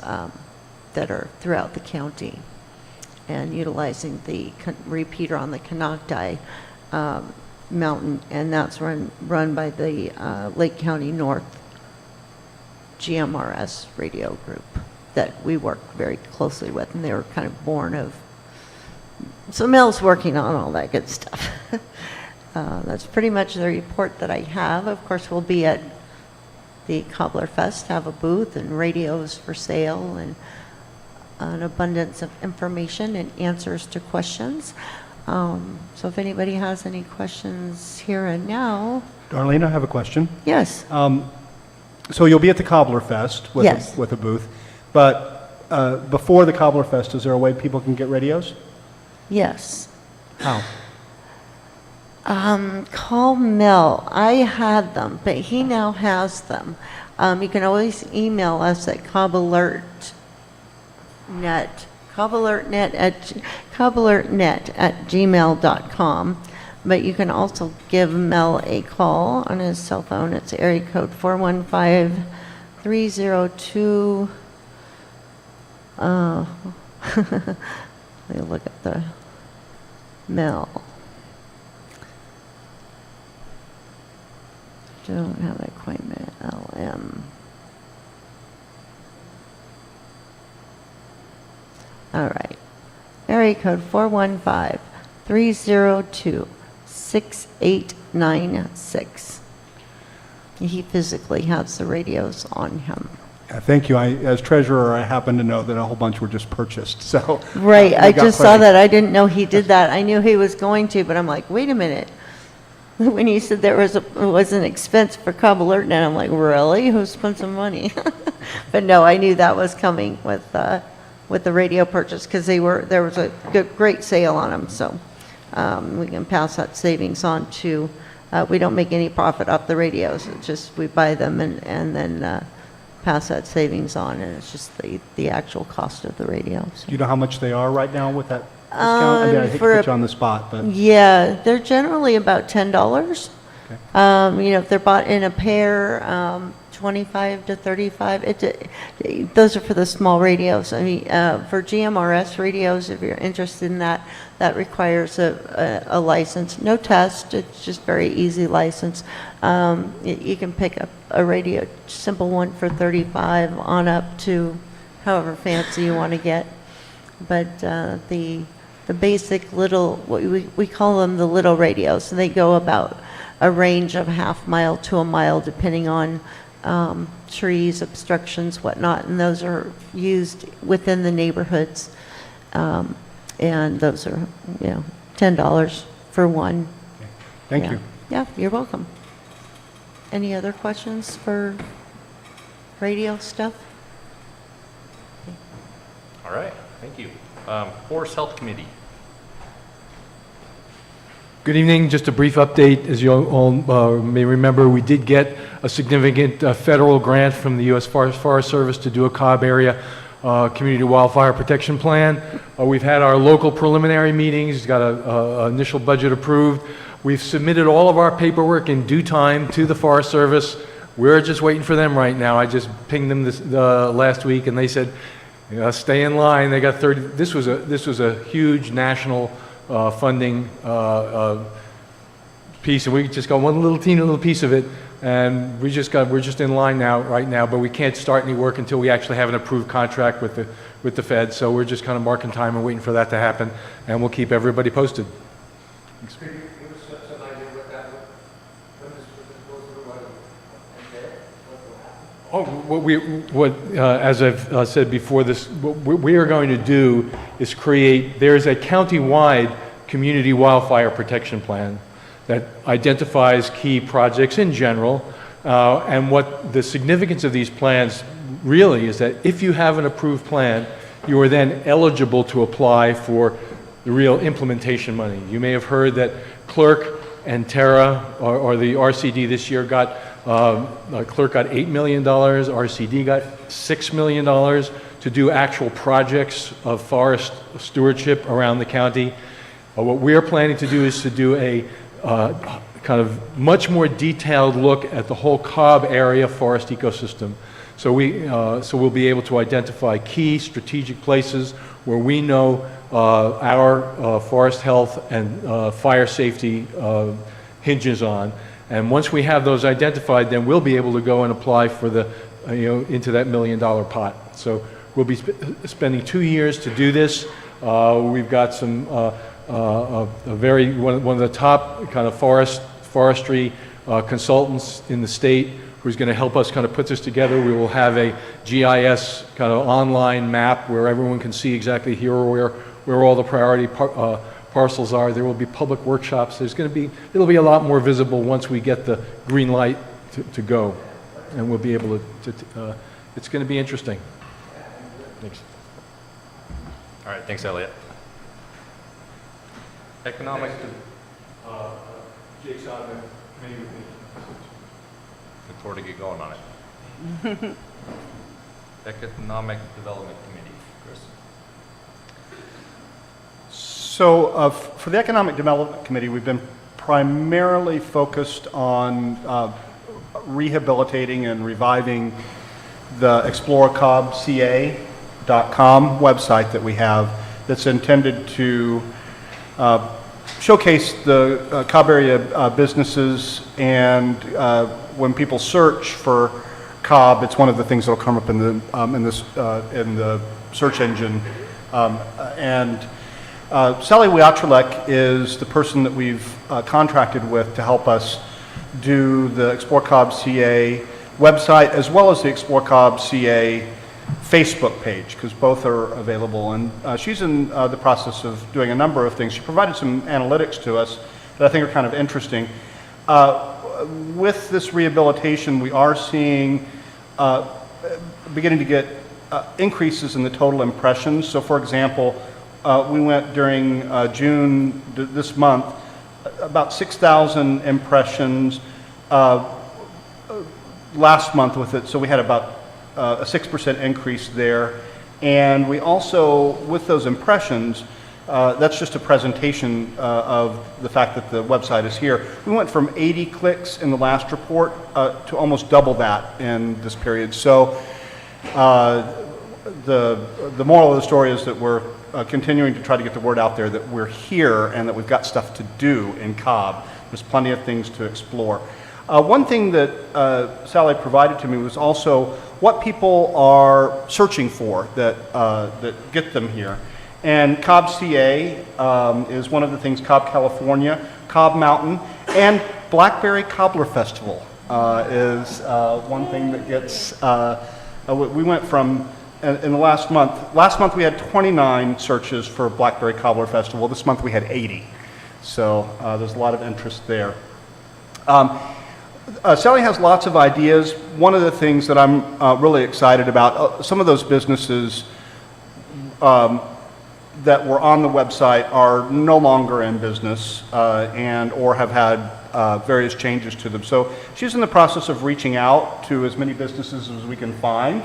that are throughout the county, and utilizing the repeater on the Canocti mountain, and that's run by the Lake County North GMRS radio group that we work very closely with, and they were kind of born of, so Mel's working on all that good stuff. That's pretty much the report that I have. Of course, we'll be at the Cobbler Fest, have a booth and radios for sale and an abundance of information and answers to questions. So if anybody has any questions here and now. Darlene, I have a question. Yes. So you'll be at the Cobbler Fest with, Yes. with a booth, but before the Cobbler Fest, is there a way people can get radios? Yes. How? Call Mel. I had them, but he now has them. You can always email us at cobbalertnet@gmail.com. But you can also give Mel a call on his cell phone. It's area code 415-302. Let me look at the Mill. Don't have equipment, LM. All right. Area code 415-302-6896. He physically has the radios on him. Thank you. As treasurer, I happen to know that a whole bunch were just purchased, so. Right, we I got just saw plenty. that. I didn't know he did that. I knew he was going to, but I'm like, wait a minute. When he said there was an expense for Cobb AlertNet, I'm like, really? Who spent some money? But no, I knew that was coming with the radio purchase because there was a great sale on them. So we can pass that savings on to. We don't make any profit off the radios. It's just we buy them and then pass that savings on, and it's just the actual cost of the radios. Do you know how much they are right now with that discount? I mean, I hate to put you on the spot, but. Yeah, they're generally about $10. Okay. If they're bought in a pair, 25 to 35. Those are for the small radios. I mean, for GMRS radios, if you're interested in that, that requires a license. No test. It's just very easy license. You can pick up a radio, simple one for 35 on up to however fancy you want to get. But the basic little, we call them the little radios. And they go about a range of half mile to a mile, depending on trees, obstructions, whatnot, and those are used within the neighborhoods. And those are, $10 for one. Thank you. Yeah, you're welcome. Any other questions for radio stuff? All right, thank you. Forest Health Committee. Good evening. Just a brief update. As you all may remember, we did get a significant federal grant from the U.S. Forest Service to do a Cobb area community wildfire protection plan. We've had our local preliminary meetings, got an initial budget approved. We've submitted all of our paperwork in due time to the Forest Service. We're just waiting for them right now. I just pinged them last week, and they said, stay in line. They got 30. This was a huge national funding piece, and we just got one teeny little piece of it, and we're just in line right now, but we can't start any work until we actually have an approved contract with the Fed. So we're just kind of marking time and waiting for that to happen, and we'll keep everybody posted. Thanks. Could you give us some idea what that would, when this goes through, what will happen? As I've said before, what we are going to do is there's a county-wide community wildfire protection plan that identifies key projects in general. And what the significance of these plans really is that if you have an approved plan, you are then eligible to apply for the real implementation money. You may have heard that Clerk and Terra, or the RCD this year got, Clerk got $8 million, RCD got $6 million to do actual projects of forest stewardship around the county. What we're planning to do is to do a kind of much more detailed look at the whole Cobb area forest ecosystem. So we'll be able to identify key strategic places where we know our forest health and fire safety hinges on. And once we have those identified, then we'll be able to go and apply for into that $1 million pot. So we'll be spending 2 years to do this. We've got some one of the top kind of forestry consultants in the state who's going to help us kind of put this together. We will have a GIS kind of online map where everyone can see exactly here where all the priority parcels are. There will be public workshops. It'll be a lot more visible once we get the green light to go, and we'll be able to it's going to be interesting. Thanks. All right, thanks, Elliot. Economic. Jake's on the committee with me. Look forward to get going on it. Economic Development Committee, Chris. So for the Economic Development Committee, we've been primarily focused on rehabilitating and reviving the explorecobbca.com website that we have that's intended to showcase the Cobb area businesses, and when people search for Cobb, it's one of the things that'll come up in the search engine. Sally Wiatrelek is the person that we've contracted with to help us do the Explore Cobb CA website, as well as the Explore Cobb CA Facebook page, because both are available. And she's in the process of doing a number of things. She provided some analytics to us that I think are kind of interesting. With this rehabilitation, we are seeing, beginning to get increases in the total impressions. So for example, we went during June this month, about 6,000 impressions last month with it, so we had about a 6% increase there. And we also, with those impressions, that's just a presentation of the fact that the website is here. We went from 80 clicks in the last report to almost double that in this period. So the moral of the story is that we're continuing to try to get the word out there that we're here and that we've got stuff to do in Cobb. There's plenty of things to explore. One thing that Sally provided to me was also what people are searching for that get them here. And Cobb CA is one of the things, Cobb, California, Cobb Mountain, and Blackberry Cobbler Festival is one thing that gets, we went from, in the last month we had 29 searches for Blackberry Cobbler Festival. This month we had 80. So there's a lot of interest there. Sally has lots of ideas. One of the things that I'm really excited about, some of those businesses that were on the website are no longer in business and or have had various changes to them. So she's in the process of reaching out to as many businesses as we can find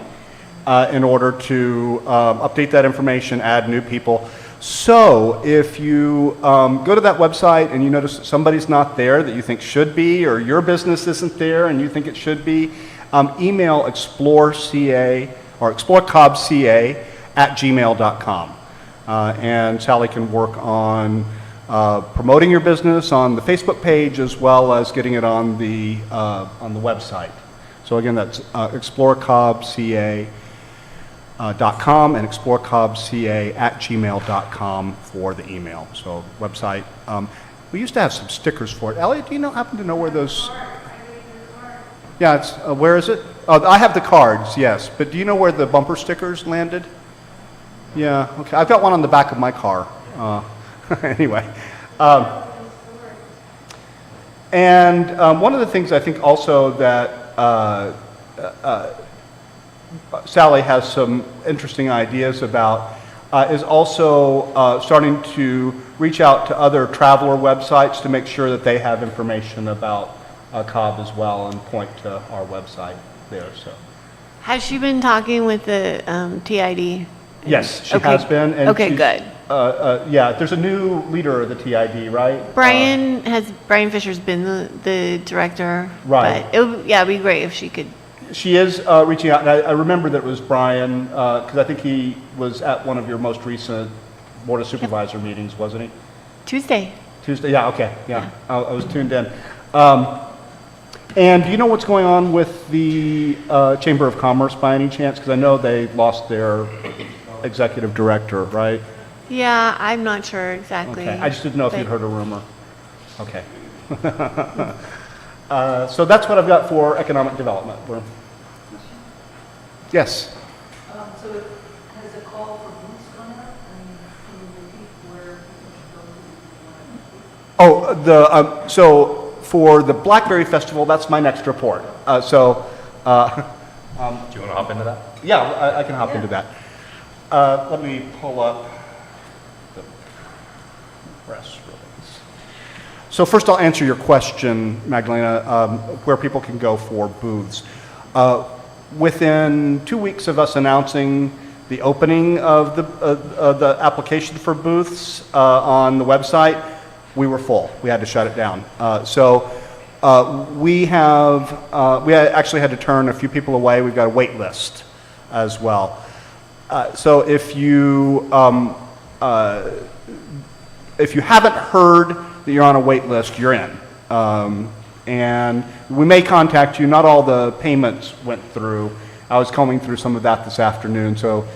in order to update that information, add new people. So if you go to that website and you notice that somebody's not there that you think should be, or your business isn't there and you think it should be, email exploreCA or explorecobbca@gmail.com. And Sally can work on promoting your business on the Facebook page as well as getting it on the website. So again, that's explorecobbca.com and explorecobbca@gmail.com for the email. So website. We used to have some stickers for it. Elliot, do you happen to know where those? Yeah, it's where is it? I have the cards, yes. But do you know where the bumper stickers landed? Yeah. Okay. I've got one on the back of my car. Anyway. And one of the things I think also that Sally has some interesting ideas about is also starting to reach out to other traveler websites to make sure that they have information about Cobb as well and point to our website there. So, Has she been talking with the TID? yes, she Okay. has been. And Okay, good. Yeah, there's a new leader of the TID, right? Brian Fisher's been the director. Right. But it'd be great if she could. She is reaching out, and I remember that it was Brian, because I think he was at one of your most recent Board of Supervisor meetings, wasn't he? Tuesday. Tuesday, yeah, okay, yeah. I was tuned in. And do you know what's going on with the Chamber of Commerce by any chance? Because I know they lost their executive director, right? Yeah, I'm not sure exactly. Okay, I just didn't know if you'd heard a rumor. Okay. So that's what I've got for economic development. Yes? So has a call for booths gone out? I mean, can you repeat where people should go to? Oh, so for the Blackberry Festival, that's my next report. Do you want to hop into that? Yeah, I can hop into that. Let me pull up the press release. So first I'll answer your question, Magdalena, where people can go for booths. Within 2 weeks of us announcing the opening of the application for booths on the website, we were full. We had to shut it down. We actually had to turn a few people away. We've got a wait list as well. So if you if you haven't heard that you're on a wait list, you're in. And we may contact you. Not all the payments went through. I was combing through some of that this afternoon. So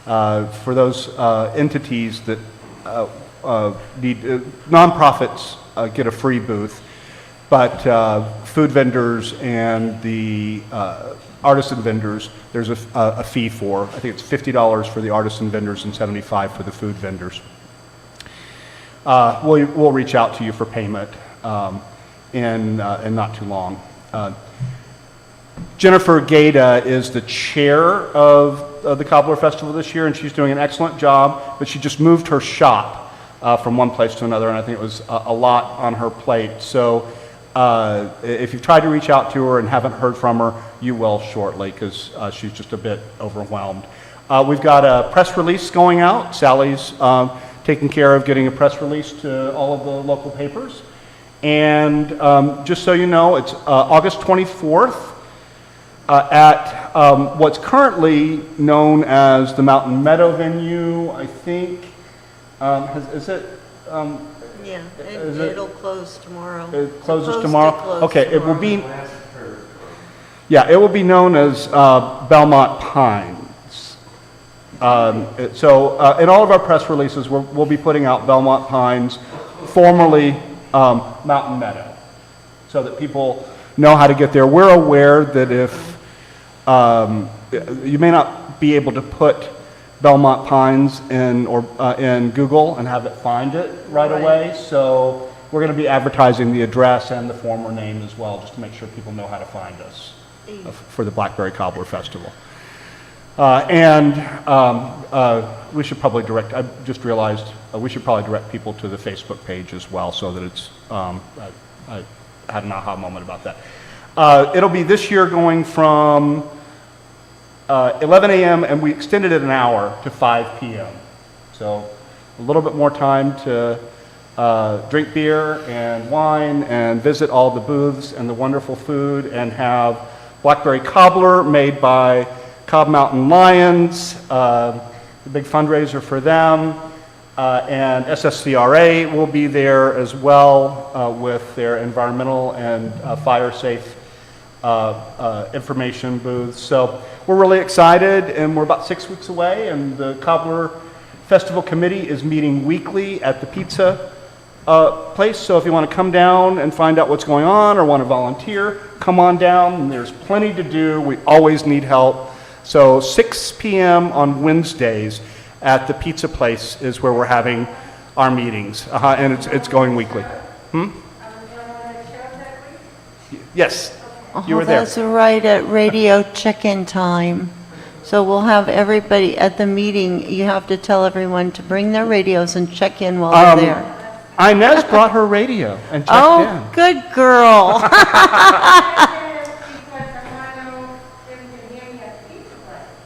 for those entities that need, nonprofits get a free booth, but food vendors and the artisan vendors, there's a fee for. I think it's $50 for the artisan vendors and $75 for the food vendors. We'll reach out to you for payment in not too long. Jennifer Gata is the chair of the Cobbler Festival this year, and she's doing an excellent job, but she just moved her shop from one place to another, and I think it was a lot on her plate. So if you've tried to reach out to her and haven't heard from her, you will shortly, because she's just a bit overwhelmed. We've got a press release going out. Sally's taking care of getting a press release to all of the local papers. And just so you know, it's August 24th at what's currently known as the Mountain Meadow venue, I think. Is it? Yeah, Is it'll close tomorrow. It closes Supposed to tomorrow? close Okay, it will tomorrow. be, yeah, it will be known as Belmont Pines. So in all of our press releases, we'll be putting out Belmont Pines, formerly Mountain Meadow, so that people know how to get there. We're aware that if you may not be able to put Belmont Pines in Google and have it find it right away, so we're going to be advertising the address and the former name as well, just to make sure people know how to find us for the Blackberry Cobbler Festival. We should probably direct, I just realized, we should probably direct people to the Facebook page as well, so that it's, I had an aha moment about that. It'll be this year going from 11 a.m. and we extended it an hour to 5 p.m. So a little bit more time to drink beer and wine and visit all the booths and the wonderful food, and have Blackberry Cobbler made by Cobb Mountain Lions, the big fundraiser for them, and SSCRA will be there as well with their environmental and fire safe information booths. So we're really excited, and we're about 6 weeks away, and the Cobbler Festival Committee is meeting weekly at the pizza place. So if you want to come down and find out what's going on or want to volunteer, come on down. There's plenty to do. We always need help. So 6 p.m. on Wednesdays at the pizza place is where we're having our meetings, and it's going weekly. Yes. You were there. That's right, at radio check-in time. So we'll have everybody at the meeting. You have to tell everyone to bring their radios and check in while they're there. Inez brought her radio and checked in. Oh, good girl.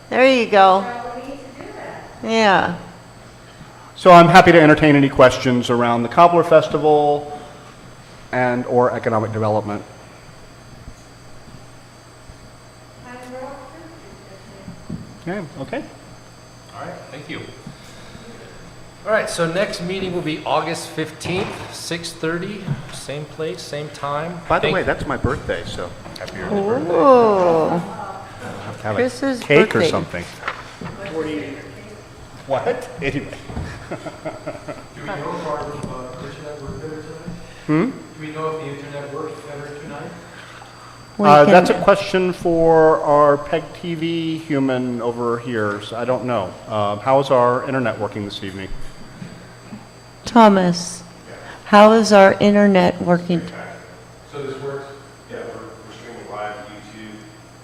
There you go. Yeah. So I'm happy to entertain any questions around the Cobbler Festival and or economic development. Yeah, okay. All right, thank you. All right, so next meeting will be August 15th, 6:30, same place, same time. By the way, that's my birthday, so happy early birthday. Ooh. Have to have Chris's a cake birthday. or something. What? Anyway. Do we know if our internet worked better tonight? Hmm? Do we know if the internet worked better tonight? That's a question for our PEG TV human over here. So I don't know. How is our internet working this evening? Thomas, how is our internet working? So this works? Yeah, we're streaming live to YouTube.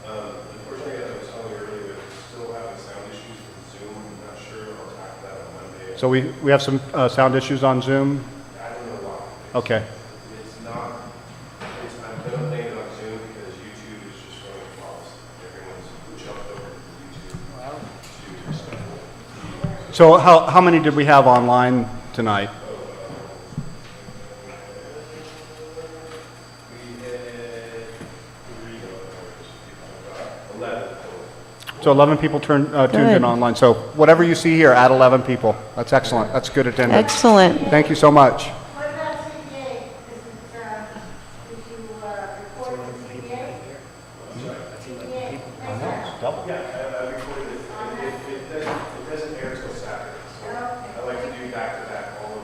Unfortunately, as I was telling you earlier, we're still having sound issues with Zoom. I'm not sure. I'll tackle that on Monday. So we have some sound issues on Zoom? I don't know why. Okay. It's not, I don't think it on Zoom because YouTube is just going to pause. Everyone's jumped over to YouTube. So how many did we have online tonight? So 11 people tuned in Good. online. So whatever you see here, add 11 people. That's excellent. That's good attendance. Excellent. Thank you so much. What about CPA? Did you report to CPA? It doesn't air until Saturday, so I like to do back-to-back all of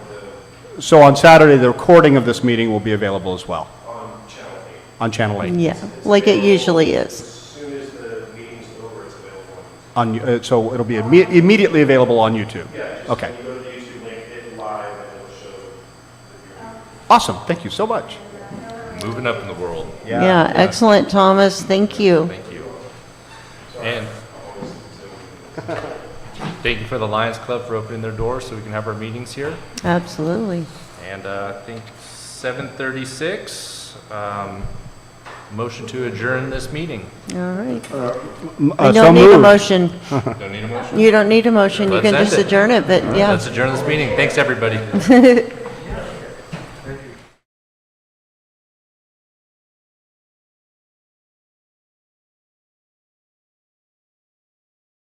the, So on Saturday, the recording of this meeting will be available as well on Channel 8. on Channel 8. Yeah, like it usually As is. soon as the meeting's over, it's available. So it'll be immediately available on YouTube. Yeah, just Okay. when you go to the YouTube link, hit live, and it'll show the viewing. Awesome. Thank you so much. Moving up in the world. Yeah, excellent, Thomas. Thank you. Thank you. And thank you for the Lions Club for opening their doors so we can have our meetings here. Absolutely. And I think 7:36, motion to adjourn this meeting. All right. I I don't need a motion. Don't need a motion? You don't need a motion. You Let's can end just it. adjourn it, but yeah. Let's adjourn this meeting. Thanks, everybody.